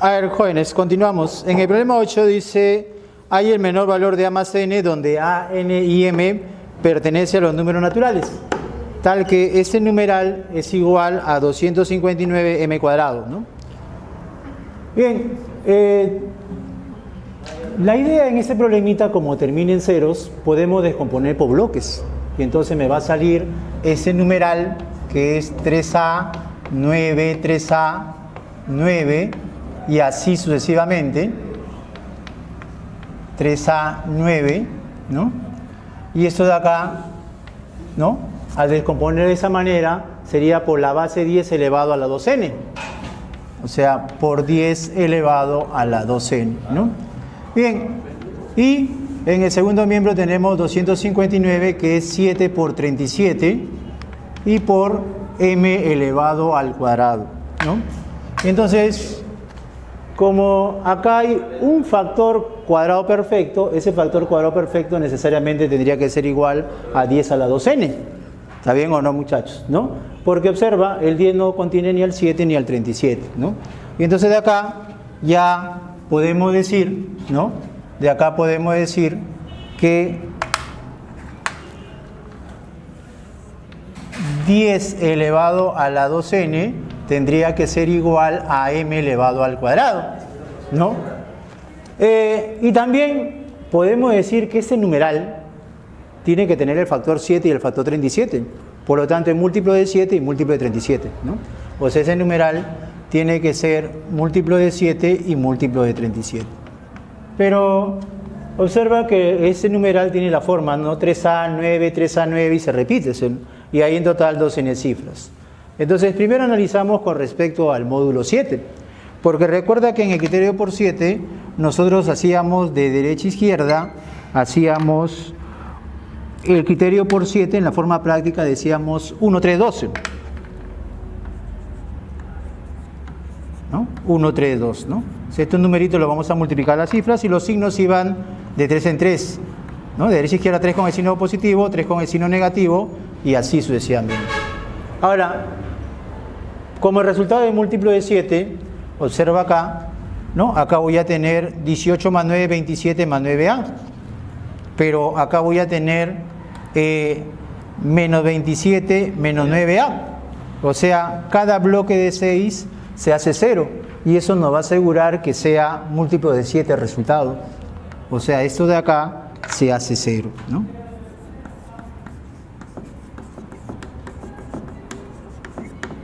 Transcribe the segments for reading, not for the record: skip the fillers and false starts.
A ver, jóvenes, continuamos. En el problema 8 dice, hay el menor valor de A más N donde A, N y M pertenece a los números naturales, tal que este numeral es igual a 259m cuadrado, ¿no? Bien, la idea en este problemita, como termina en ceros, podemos descomponer por bloques. Y entonces me va a salir ese numeral que es 3A, 9, 3A, 9 y así sucesivamente. 3A, 9, ¿no? Y esto de acá, ¿no? Al descomponer de esa manera sería por la base 10 elevado a la 2n. O sea, por 10 elevado a la 2n, ¿no? Bien, y en el segundo miembro tenemos 259, que es 7 por 37, y por m elevado al cuadrado, ¿no? Entonces, como acá hay un factor cuadrado perfecto, ese factor cuadrado perfecto necesariamente tendría que ser igual a 10 a la 2n. ¿Está bien o no, muchachos? ¿No? Porque observa, el 10 no contiene ni al 7 ni al 37, ¿no? Y entonces de acá ya podemos decir, ¿no? De acá podemos decir que 10 elevado a la 2n tendría que ser igual a m elevado al cuadrado, ¿no? Y también podemos decir que ese numeral tiene que tener el factor 7 y el factor 37. Por lo tanto, es múltiplo de 7 y múltiplo de 37, ¿no? O sea, ese numeral tiene que ser múltiplo de 7 y múltiplo de 37. Pero observa que ese numeral tiene la forma, ¿no? 3A, 9, 3A, 9 y se repite. Y hay en total 12 cifras. Entonces, primero analizamos con respecto al módulo 7. Porque recuerda que en el criterio por 7, nosotros hacíamos de derecha a izquierda, hacíamos el criterio por 7, en la forma práctica decíamos 1, 3, 12. ¿No? 1, 3, 2, ¿no? Si estos numeritos los vamos a multiplicar las cifras y los signos iban de 3 en 3, ¿no? De derecha a izquierda 3 con el signo positivo, 3 con el signo negativo y así sucesivamente. Ahora, como el resultado de múltiplo de 7, observa acá, ¿no? Acá voy a tener 18 más 9, 27 más 9A. Pero acá voy a tener menos 27 menos 9A. O sea, cada bloque de 6 se hace 0. Y eso nos va a asegurar que sea múltiplo de 7 el resultado. O sea, esto de acá se hace 0, ¿no?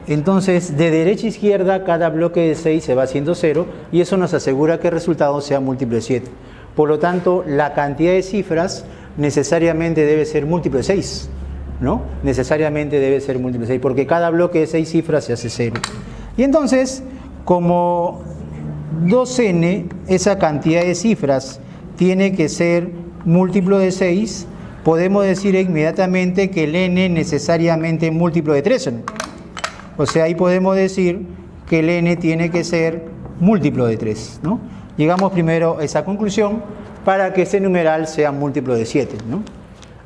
Entonces, de derecha a izquierda, cada bloque de 6 se va haciendo 0. Y eso nos asegura que el resultado sea múltiplo de 7. Por lo tanto, la cantidad de cifras necesariamente debe ser múltiplo de 6, ¿no? Necesariamente debe ser múltiplo de 6, porque cada bloque de 6 cifras se hace 0. Y entonces, como 2n, esa cantidad de cifras tiene que ser múltiplo de 6, podemos decir inmediatamente que el n necesariamente es múltiplo de 3. O sea, ahí podemos decir que el n tiene que ser múltiplo de 3, ¿no? Llegamos primero a esa conclusión para que ese numeral sea múltiplo de 7, ¿no?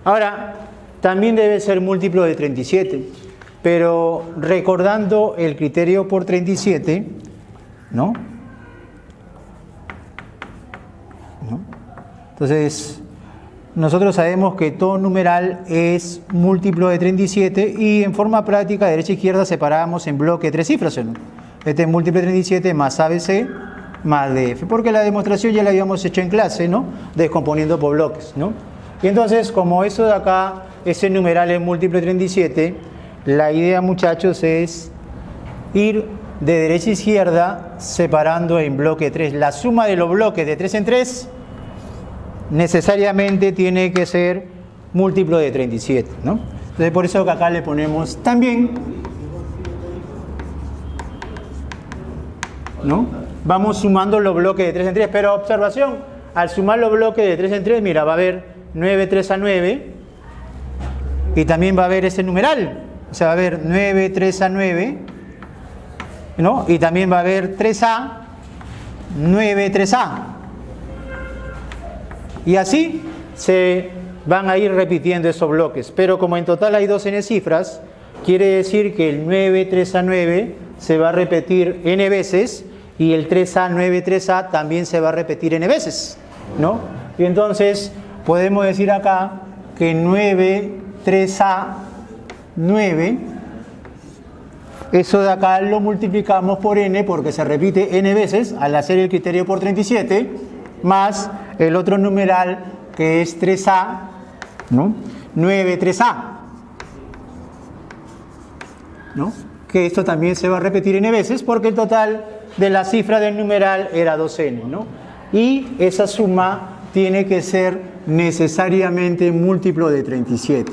Ahora, también debe ser múltiplo de 37, pero recordando el criterio por 37, ¿no? Entonces, nosotros sabemos que todo numeral es múltiplo de 37 y en forma práctica, de derecha a izquierda, separamos en bloque de 3 cifras, ¿no? Este es múltiplo de 37 más ABC más DF, porque la demostración ya la habíamos hecho en clase, ¿no? Descomponiendo por bloques, ¿no? Y entonces, como eso de acá, ese numeral es múltiplo de 37, la idea, muchachos, es ir de derecha a izquierda separando en bloque 3. La suma de los bloques de 3 en 3 necesariamente tiene que ser múltiplo de 37, ¿no? Entonces, por eso que acá le ponemos también, ¿no? Vamos sumando los bloques de 3 en 3, pero observación, al sumar los bloques de 3 en 3, mira, va a haber 9, 3 a 9, y también va a haber ese numeral, o sea, va a haber 9, 3 a 9, ¿no? Y también va a haber 3A, 9, 3A. Y así se van a ir repitiendo esos bloques, pero como en total hay 12 cifras, quiere decir que el 9, 3 a 9 se va a repetir n veces y el 3A, 9, 3A también se va a repetir n veces, ¿no? Y entonces podemos decir acá que 9, 3A, 9, eso de acá lo multiplicamos por n porque se repite n veces al hacer el criterio por 37, más el otro numeral que es 3A, ¿no? 9, 3A, ¿no? Que esto también se va a repetir n veces porque el total de la cifra del numeral era 2n, ¿no? Y esa suma tiene que ser necesariamente múltiplo de 37,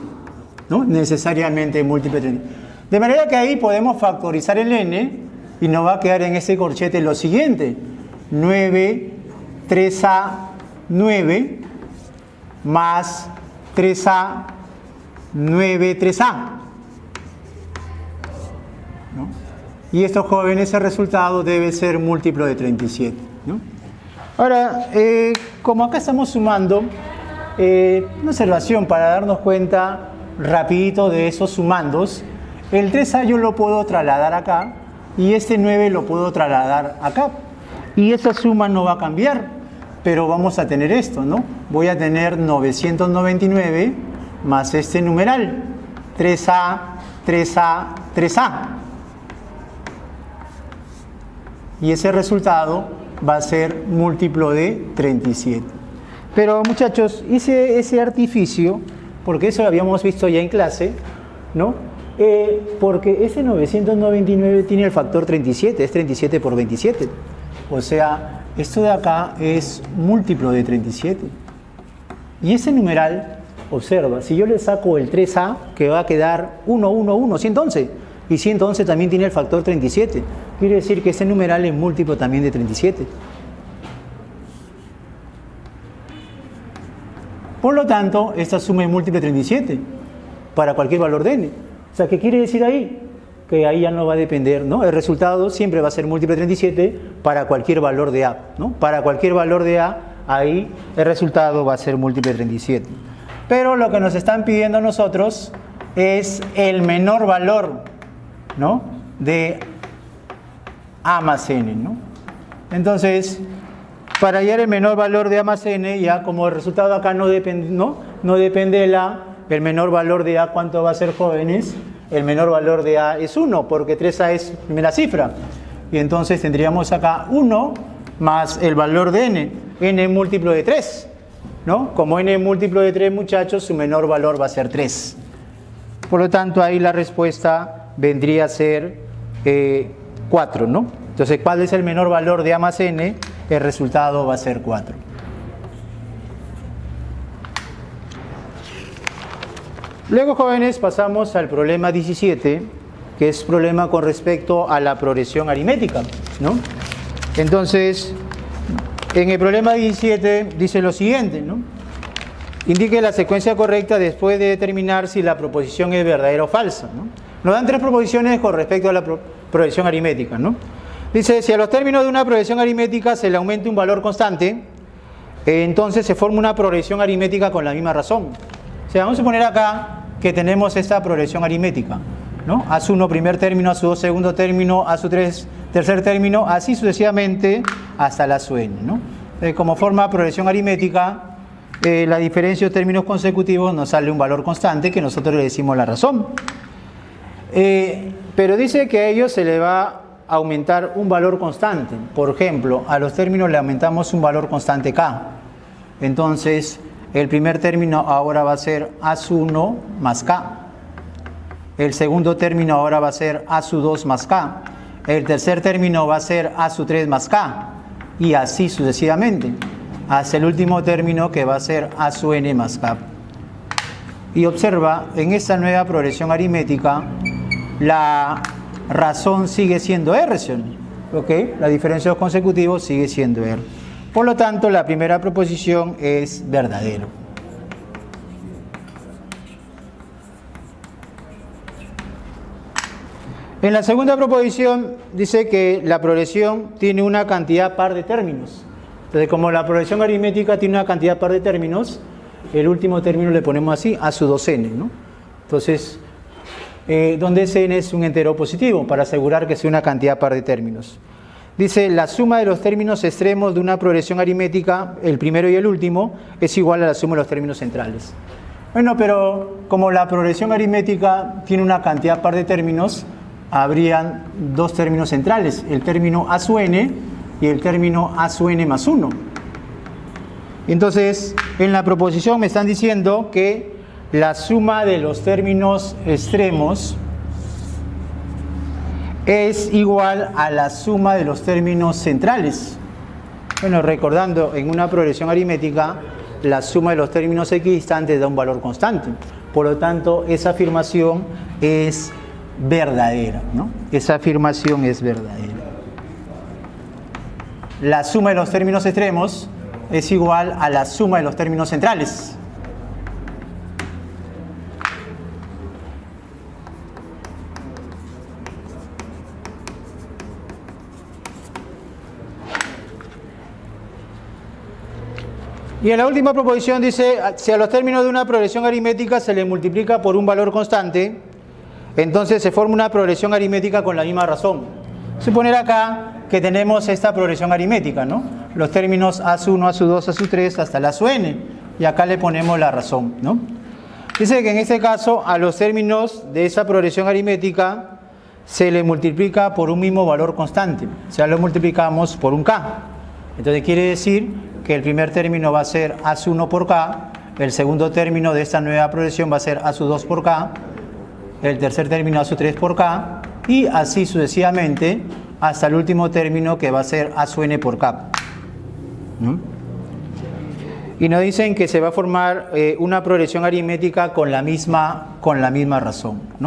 ¿no? Necesariamente múltiplo de 37. De manera que ahí podemos factorizar el n y nos va a quedar en ese corchete lo siguiente: 9, 3a, 9, más 3a, 9, 3a. ¿No? Y estos jóvenes, el resultado debe ser múltiplo de 37, ¿no? Ahora, como acá estamos sumando, una observación para darnos cuenta rapidito de esos sumandos. El 3A yo lo puedo trasladar acá y este 9 lo puedo trasladar acá. Y esa suma no va a cambiar, pero vamos a tener esto, ¿no? Voy a tener 999 más este numeral, 3A, 3A, 3A. Y ese resultado va a ser múltiplo de 37. Pero muchachos, hice ese artificio, porque eso lo habíamos visto ya en clase, ¿no? Porque ese 999 tiene el factor 37, es 37 por 27. O sea, esto de acá es múltiplo de 37. Y ese numeral, observa, si yo le saco el 3A, que va a quedar 1, 1, 1, 111. Y 111 también tiene el factor 37. Quiere decir que ese numeral es múltiplo también de 37. Por lo tanto, esta suma es múltiplo de 37 para cualquier valor de n. O sea, ¿qué quiere decir ahí? Que ahí ya no va a depender, ¿no? El resultado siempre va a ser múltiplo de 37 para cualquier valor de a, ¿no? Para cualquier valor de a, ahí el resultado va a ser múltiplo de 37. Pero lo que nos están pidiendo a nosotros es el menor valor, ¿no? De a más n, ¿no? Entonces, para hallar el menor valor de a más n, ya como el resultado acá no depende, no depende de el menor valor de a, ¿cuánto va a ser, jóvenes? El menor valor de a es 1, porque 3a es primera cifra. Y entonces tendríamos acá 1 más el valor de n. N es múltiplo de 3, ¿no? Como n es múltiplo de 3, muchachos, su menor valor va a ser 3. Por lo tanto, ahí la respuesta vendría a ser 4, ¿no? Entonces, ¿cuál es el menor valor de a más n? El resultado va a ser 4. Luego, jóvenes, pasamos al problema 17, que es problema con respecto a la progresión aritmética, ¿no? Entonces, en el problema 17 dice lo siguiente, ¿no? Indique la secuencia correcta después de determinar si la proposición es verdadera o falsa, ¿no? Nos dan tres proposiciones con respecto a la progresión aritmética, ¿no? Dice, si a los términos de una progresión aritmética se le aumenta un valor constante, entonces se forma una progresión aritmética con la misma razón. O sea, vamos a poner acá que tenemos esta progresión aritmética, ¿no? A1 primer término, A2 segundo término, A3 tercer término, así sucesivamente hasta la n, ¿no? Como forma progresión aritmética, la diferencia de términos consecutivos nos sale un valor constante que nosotros le decimos la razón. Pero dice que a ellos se le va a aumentar un valor constante. Por ejemplo, a los términos le aumentamos un valor constante k. Entonces, el primer término ahora va a ser A1 más k. El segundo término ahora va a ser A2 más k. El tercer término va a ser A3 más k. Y así sucesivamente. Hasta el último término que va a ser A(n) más k. Y observa, en esta nueva progresión aritmética, la razón sigue siendo R, ¿ok? La diferencia de los consecutivos sigue siendo R. Por lo tanto, la primera proposición es verdadero. En la segunda proposición dice que la progresión tiene una cantidad par de términos. Entonces, como la progresión aritmética tiene una cantidad par de términos, el último término le ponemos así, A(n), ¿no? Entonces, donde ese n es un entero positivo, para asegurar que sea una cantidad par de términos. Dice, la suma de los términos extremos de una progresión aritmética, el primero y el último, es igual a la suma de los términos centrales. Bueno, pero como la progresión aritmética tiene una cantidad par de términos, habrían dos términos centrales, el término a su n y el término a su n más 1. Entonces, en la proposición me están diciendo que la suma de los términos extremos es igual a la suma de los términos centrales. Bueno, recordando, en una progresión aritmética, la suma de los términos equidistantes da un valor constante. Por lo tanto, esa afirmación es verdadera, ¿no? Esa afirmación es verdadera. La suma de los términos extremos es igual a la suma de los términos centrales. Y en la última proposición dice, si a los términos de una progresión aritmética se le multiplica por un valor constante, entonces se forma una progresión aritmética con la misma razón. Suponer acá que tenemos esta progresión aritmética, ¿no? Los términos A1, A2, A3 hasta la n, y acá le ponemos la razón, ¿no? Dice que en este caso a los términos de esa progresión aritmética se le multiplica por un mismo valor constante, o sea, lo multiplicamos por un k. Entonces quiere decir que el primer término va a ser A1 por K, el segundo término de esta nueva progresión va a ser A2 por K, el tercer término A3 por K, y así sucesivamente hasta el último término que va a ser A(n) por K. Y nos dicen que se va a formar una progresión aritmética con la misma razón, ¿no?